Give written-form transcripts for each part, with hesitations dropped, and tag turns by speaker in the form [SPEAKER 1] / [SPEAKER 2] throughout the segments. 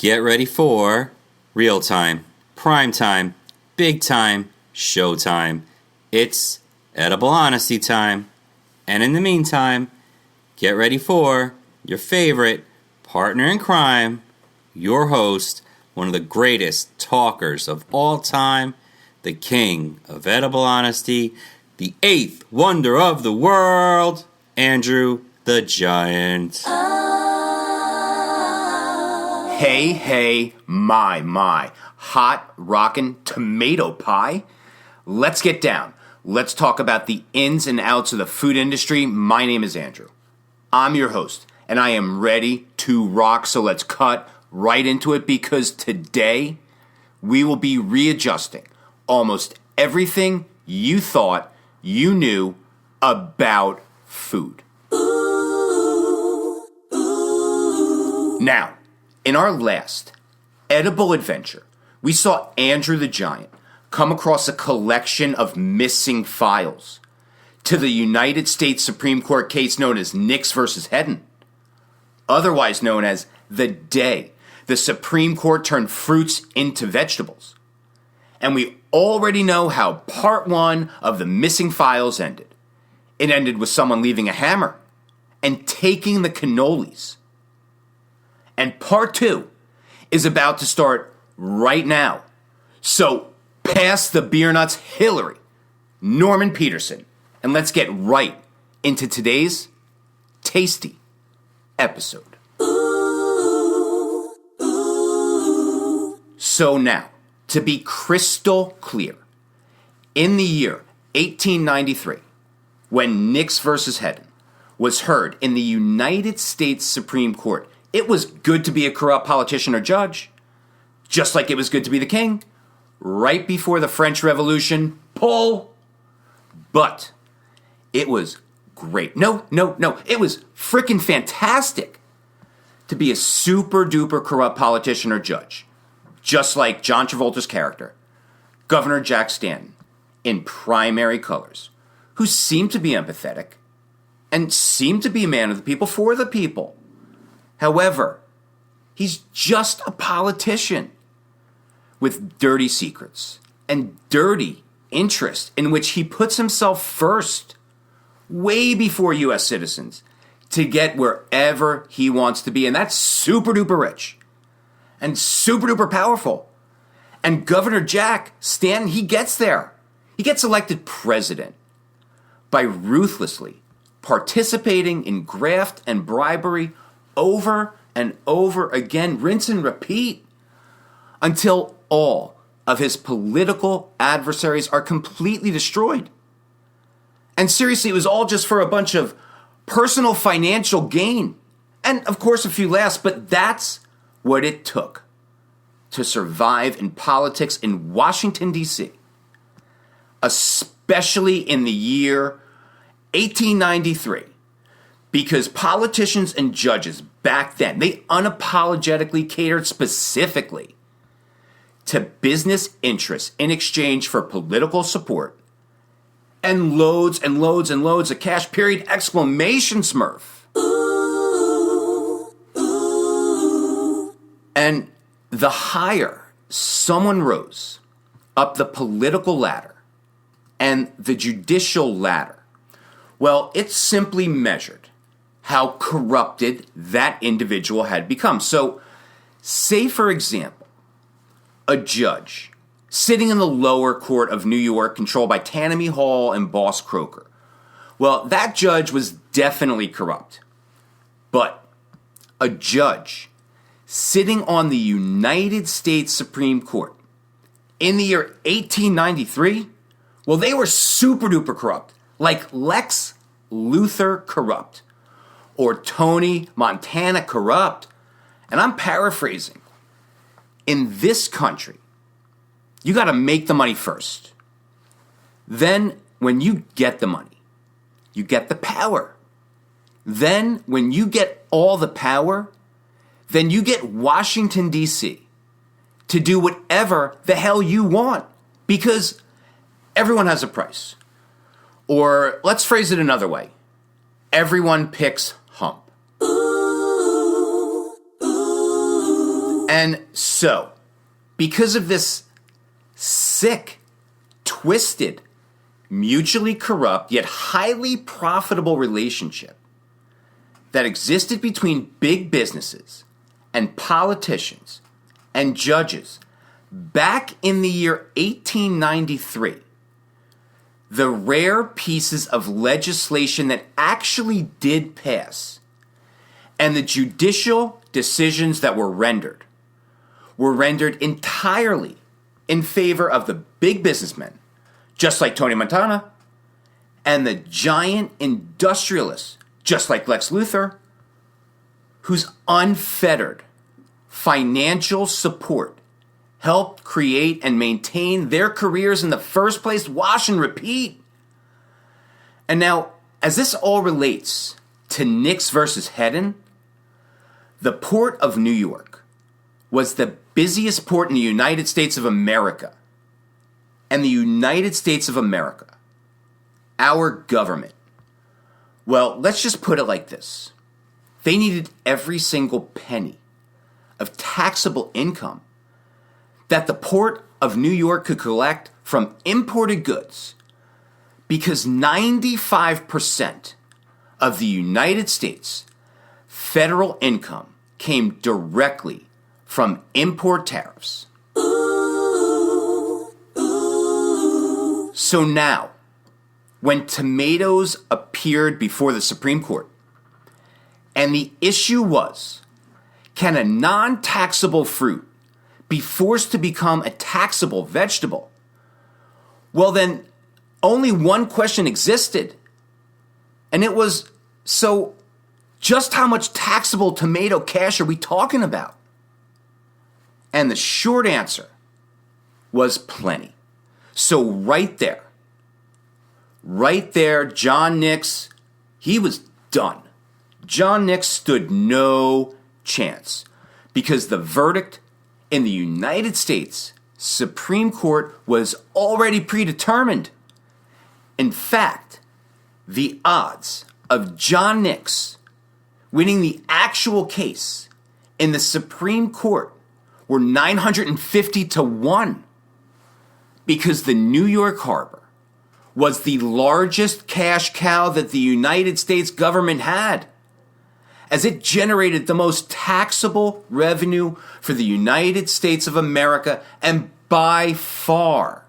[SPEAKER 1] Get ready for real time, prime time, big time, show time. It's edible honesty time. And in the meantime, get ready for your favorite partner in crime, your host, one of the greatest talkers of all time, the king of edible honesty, the eighth wonder of the world, Andrew the Giant.
[SPEAKER 2] Hey, my, hot rockin' tomato pie. Let's get down. Let's talk about the ins and outs of the food industry. My name is Andrew. I'm your host, and I am ready to rock, so let's cut right into it because today we will be readjusting almost everything you thought you knew about food. Now, in our last edible adventure, we saw Andrew the Giant come across a collection of missing files to the United States Supreme Court case known as Nix versus Hedden, otherwise known as the day the Supreme Court turned fruits into vegetables. And we already know how part one of the missing files ended. It ended with someone leaving a hammer and taking the cannolis. And part two is about to start right now. So pass the beer nuts, Hillary, Norman Peterson, and let's get right into today's tasty episode. So now, to be crystal clear, in the year 1893, when Nix versus Hedden was heard in the United States Supreme Court, it was good to be a corrupt politician or judge, just like it was good to be the king, right before the French Revolution, Paul. But it was great. No, it was freaking fantastic to be a super duper corrupt politician or judge, just like John Travolta's character, Governor Jack Stanton, in primary colors, who seemed to be empathetic and seemed to be a man of the people for the people. However, he's just a politician with dirty secrets and dirty interest in which he puts himself first, way before U.S. citizens, to get wherever he wants to be. And that's super duper rich and super duper powerful. And Governor Jack Stanton, he gets there. He gets elected president by ruthlessly participating in graft and bribery over and over again, rinse and repeat, until all of his political adversaries are completely destroyed. And seriously, it was all just for a bunch of personal financial gain. And of course, a few laughs, but that's what it took to survive in politics in Washington, D.C., especially in the year 1893. Because politicians and judges back then, they unapologetically catered specifically to business interests in exchange for political support and loads and loads and loads of cash, period, exclamation Smurf. And the higher someone rose up the political ladder and the judicial ladder, well, it simply measured how corrupted that individual had become. So, say for example, a judge sitting in the lower court of New York controlled by Tammany Hall and Boss Croker. Well, that judge was definitely corrupt. But a judge sitting on the United States Supreme Court in the year 1893, well, they were super duper corrupt, like Lex Luthor corrupt, or Tony Montana corrupt. And I'm paraphrasing. In this country, you got to make the money first. Then, when you get the money, you get the power. Then, when you get all the power, then you get Washington, D.C. to do whatever the hell you want. Because everyone has a price. Or let's phrase it another way. Everyone picks hump. And so, because of this sick, twisted, mutually corrupt, yet highly profitable relationship that existed between big businesses and politicians and judges back in the year 1893, the rare pieces of legislation that actually did pass and the judicial decisions that were rendered entirely in favor of the big businessmen, just like Tony Montana, and the giant industrialists, just like Lex Luthor, whose unfettered financial support helped create and maintain their careers in the first place. Wash and repeat. And now, as this all relates to Nix versus Hedden, the Port of New York was the busiest port in the United States of America. And the United States of America, our government, well, let's just put it like this. They needed every single penny of taxable income that the Port of New York could collect from imported goods, because 95% of the United States federal income came directly from import tariffs. So now, when tomatoes appeared before the Supreme Court, and the issue was, can a non-taxable fruit be forced to become a taxable vegetable? Well, then only one question existed. And it was, so just how much taxable tomato cash are we talking about? And the short answer was plenty. So right there, John Nix, he was done. John Nix stood no chance because the verdict in the United States Supreme Court was already predetermined. In fact, the odds of John Nix winning the actual case in the Supreme Court were 950 to 1 because the New York Harbor was the largest cash cow that the United States government had, as it generated the most taxable revenue for the United States of America, and by far.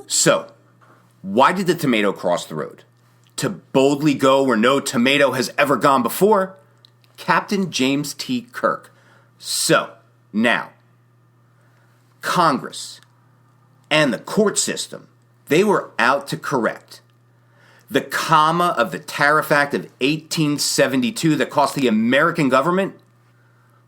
[SPEAKER 2] So, why did the tomato cross the road? To boldly go where no tomato has ever gone before? Captain James T. Kirk. So, now, Congress and the court system, they were out to correct the comma of the Tariff Act of 1872 that cost the American government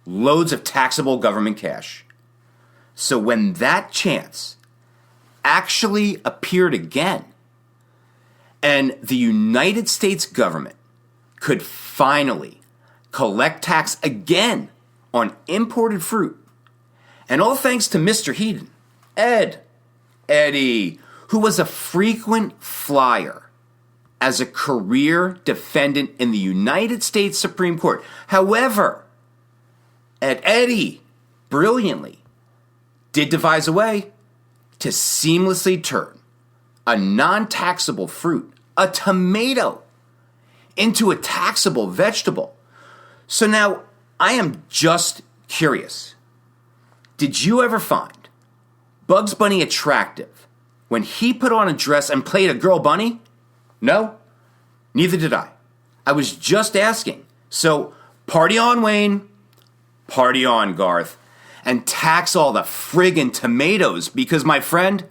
[SPEAKER 2] loads of taxable government cash. So when that chance actually appeared again, and the United States government could finally collect tax again on imported fruit, and all thanks to Mr. Hedden, Eddie, who was a frequent flyer as a career defendant in the United States Supreme Court. However, Eddie brilliantly did devise a way to seamlessly turn a non-taxable fruit, a tomato, into a taxable vegetable. So now, I am just curious. Did you ever find Bugs Bunny attractive when he put on a dress and played a girl bunny? No? Neither did I. I was just asking. So, party on, Wayne. Party on, Garth. And tax all the friggin' tomatoes because, my friend,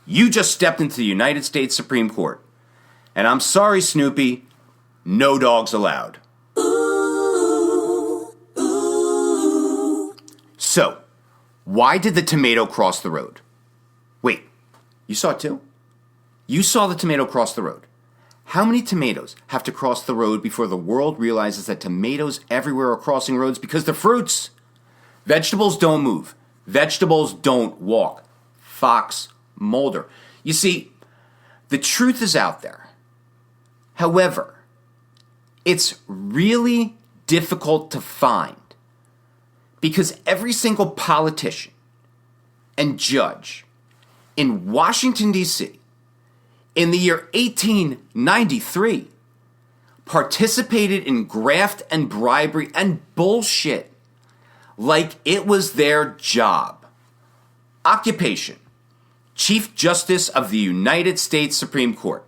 [SPEAKER 2] you just stepped into the United States Supreme Court. And I'm sorry, Snoopy, no dogs allowed. So, why did the tomato cross the road? Wait, you saw it too? You saw the tomato cross the road. How many tomatoes have to cross the road before the world realizes that tomatoes everywhere are crossing roads because they're fruits? Vegetables don't move. Vegetables don't walk. Fox Mulder. You see, the truth is out there. However, it's really difficult to find because every single politician and judge in Washington, D.C. in the year 1893 participated in graft and bribery and bullshit like it was their job. Occupation: Chief Justice of the United States Supreme Court.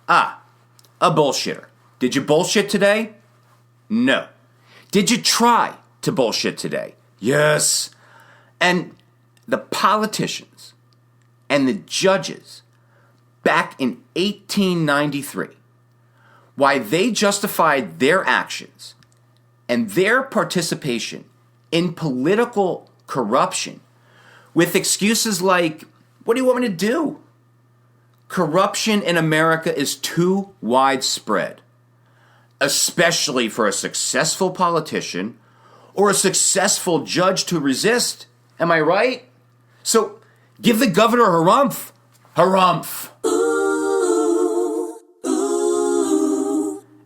[SPEAKER 2] A bullshitter. Did you bullshit today? No. Did you try to bullshit today? Yes. And the politicians and the judges back in 1893, why they justified their actions and their participation in political corruption with excuses like, what do you want me to do? Corruption in America is too widespread, especially for a successful politician or a successful judge to resist. Am I right? So give the governor a harumph. Harumph.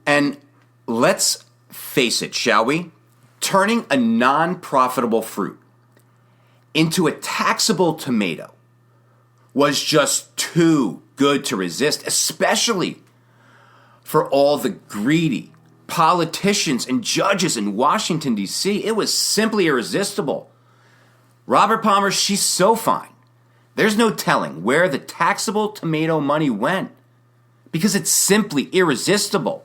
[SPEAKER 2] And let's face it, shall we? Turning a non-profitable fruit into a taxable tomato was just too good to resist, especially for all the greedy politicians and judges in Washington, D.C. It was simply irresistible. Robert Palmer, she's so fine. There's no telling where the taxable tomato money went because it's simply irresistible.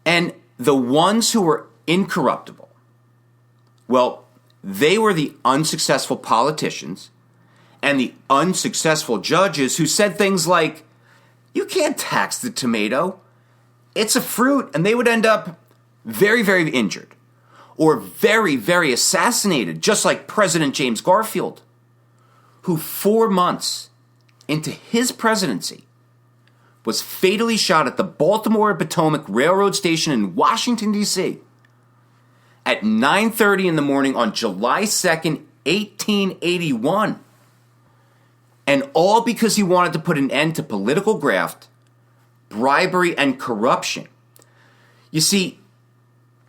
[SPEAKER 2] And the ones who were incorruptible, well, they were the unsuccessful politicians and the unsuccessful judges who said things like, you can't tax the tomato. It's a fruit, and they would end up very, very injured or very, very assassinated, just like President James Garfield, who 4 months into his presidency was fatally shot at the Baltimore-Potomac Railroad Station in Washington, D.C. at 9:30 in the morning on July 2nd, 1881. And all because he wanted to put an end to political graft, bribery, and corruption. You see,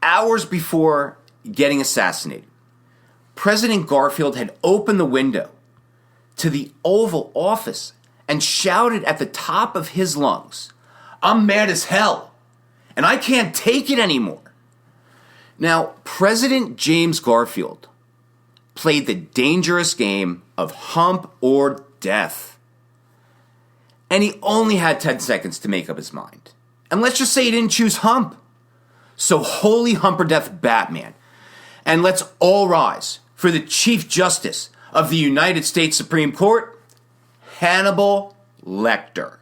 [SPEAKER 2] hours before getting assassinated, President Garfield had opened the window to the Oval Office and shouted at the top of his lungs, "I'm mad as hell, and I can't take it anymore." Now, President James Garfield played the dangerous game of hump or death. And he only had 10 seconds to make up his mind. And let's just say he didn't choose hump. So holy hump or death, Batman. And let's all rise for the Chief Justice of the United States Supreme Court, Hannibal Lecter.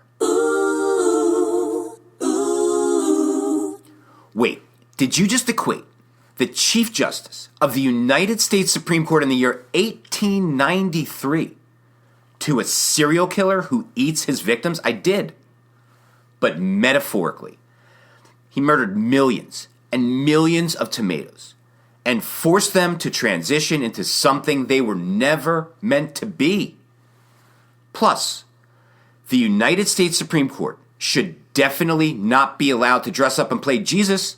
[SPEAKER 2] Wait, did you just equate the Chief Justice of the United States Supreme Court in the year 1893 to a serial killer who eats his victims? I did. But metaphorically, he murdered millions and millions of tomatoes and forced them to transition into something they were never meant to be. Plus, the United States Supreme Court should definitely not be allowed to dress up and play Jesus,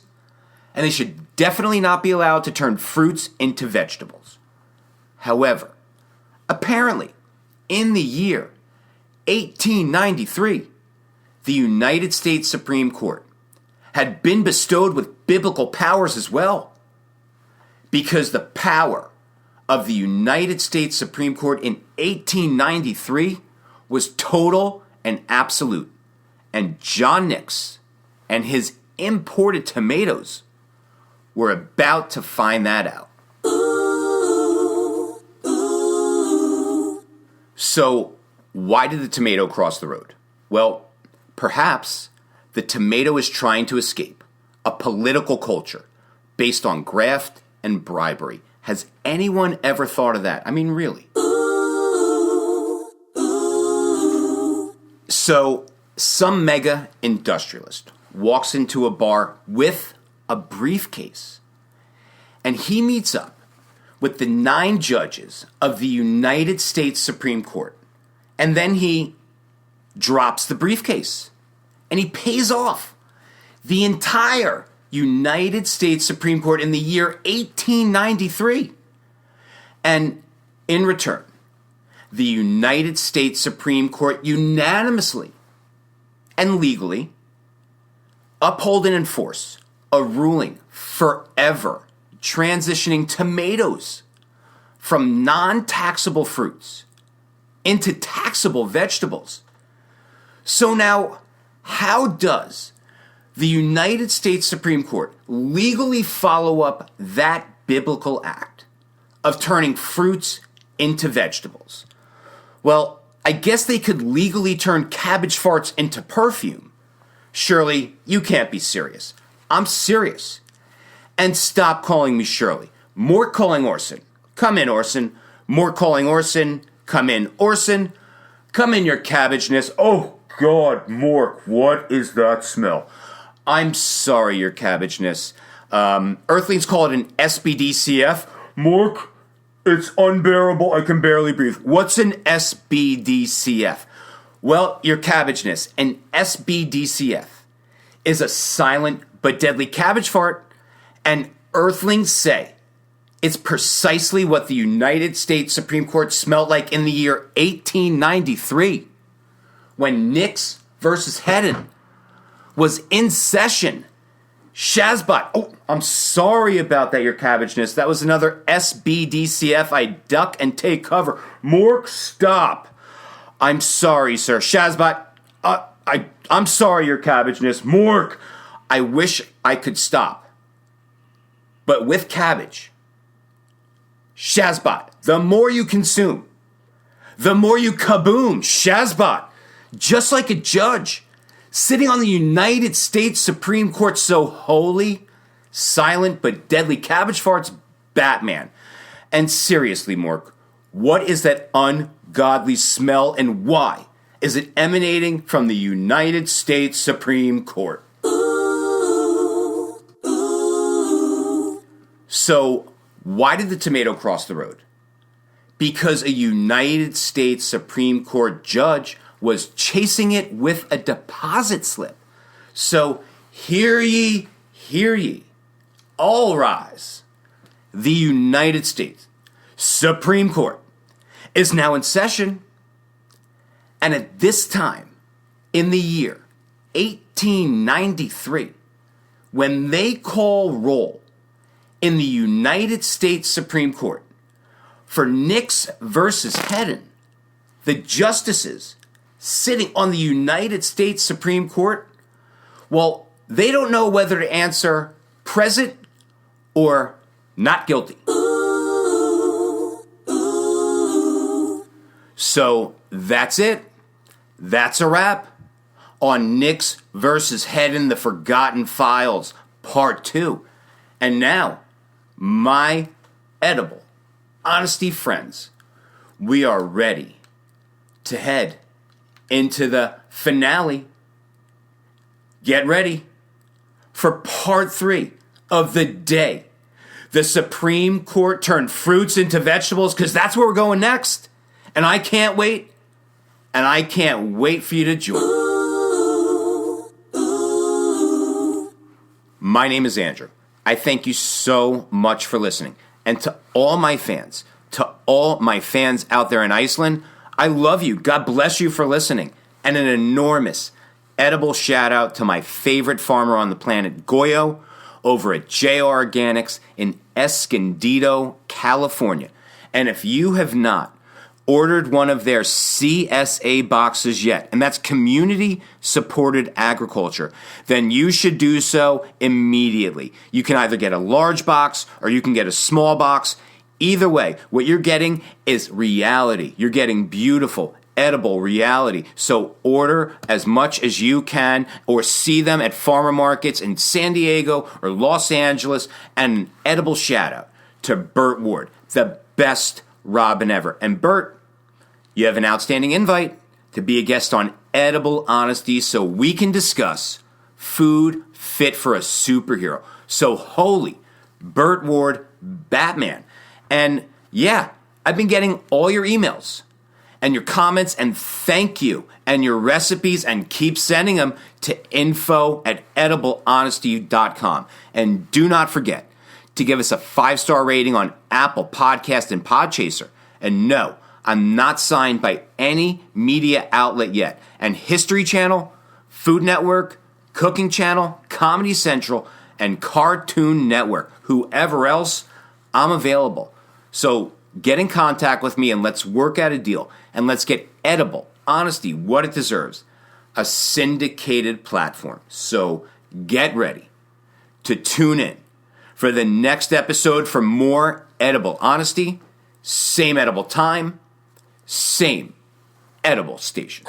[SPEAKER 2] and they should definitely not be allowed to turn fruits into vegetables. However, apparently, in the year 1893, the United States Supreme Court had been bestowed with biblical powers as well, because the power of the United States Supreme Court in 1893 was total and absolute, and John Nix and his imported tomatoes were about to find that out. So, why did the tomato cross the road? Well, perhaps the tomato is trying to escape a political culture based on graft and bribery. Has anyone ever thought of that? I mean, really. So, some mega industrialist walks into a bar with a briefcase, and he meets up with the 9 judges of the United States Supreme Court, and then he drops the briefcase, and he pays off the entire United States Supreme Court in the year 1893. And in return, the United States Supreme Court unanimously and legally uphold and enforce a ruling forever transitioning tomatoes from non-taxable fruits into taxable vegetables. So now, how does the United States Supreme Court legally follow up that biblical act of turning fruits into vegetables? Well, I guess they could legally turn cabbage farts into perfume. Shirley, you can't be serious. I'm serious. And stop calling me Shirley. More calling Orson. Come in, Orson. More calling Orson. Come in, Orson. Come in, your cabbageness. Oh, God, Mork, what is that smell? I'm sorry, your cabbageness. Earthlings call it an SBDCF. Mork, it's unbearable. I can barely breathe. What's an SBDCF? Well, your cabbageness, an SBDCF is a silent but deadly cabbage fart, and Earthlings say it's precisely what the United States Supreme Court smelled like in the year 1893 when Nix versus Hedden was in session. Shazbot, oh, I'm sorry about that, your cabbageness. That was another SBDCF. I duck and take cover. Mork, stop. I'm sorry, sir. Shazbot, I'm sorry, your cabbageness. Mork, I wish I could stop. But with cabbage, Shazbot, the more you consume, the more you kaboom. Shazbot, just like a judge sitting on the United States Supreme Court, so holy, silent, but deadly cabbage farts, Batman. And seriously, Mork, what is that ungodly smell and why is it emanating from the United States Supreme Court? So, why did the tomato cross the road? Because a United States Supreme Court judge was chasing it with a deposit slip. So, hear ye, all rise. The United States Supreme Court is now in session, and at this time, in the year 1893, when they call roll in the United States Supreme Court for Nix versus Hedden, the justices sitting on the United States Supreme Court, well, they don't know whether to answer present or not guilty. So that's it. That's a wrap on Nix versus Hedden, the Forgotten Files, Part 2. And now, my edible honesty friends, we are ready to head into the finale. Get ready for Part 3 of the day. The Supreme Court turned fruits into vegetables, because that's where we're going next. And I can't wait. And I can't wait for you to join. My name is Andrew. I thank you so much for listening. And to all my fans out there in Iceland, I love you. God bless you for listening. And an enormous edible shout out to my favorite farmer on the planet, Goyo, over at JR Organics in Escondido, California. And if you have not ordered one of their CSA boxes yet, and that's Community Supported Agriculture, then you should do so immediately. You can either get a large box or you can get a small box. Either way, what you're getting is reality. You're getting beautiful, edible reality. So order as much as you can, or see them at farmer markets in San Diego or Los Angeles. And an edible shout out to Burt Ward, the best Robin ever. And Burt, you have an outstanding invite to be a guest on Edible Honesty so we can discuss food fit for a superhero. So holy, Burt Ward, Batman. And yeah, I've been getting all your emails. and your comments, and thank you, and your recipes, and keep sending them to info@ediblehonesty.com. And do not forget to give us a 5-star rating on Apple Podcast and Podchaser. And no, I'm not signed by any media outlet yet. And History Channel, Food Network, Cooking Channel, Comedy Central, and Cartoon Network. Whoever else, I'm available. So get in contact with me and let's work out a deal. And let's get Edible Honesty what it deserves. A syndicated platform. So get ready to tune in for the next episode for more Edible Honesty. Same edible time, same edible station.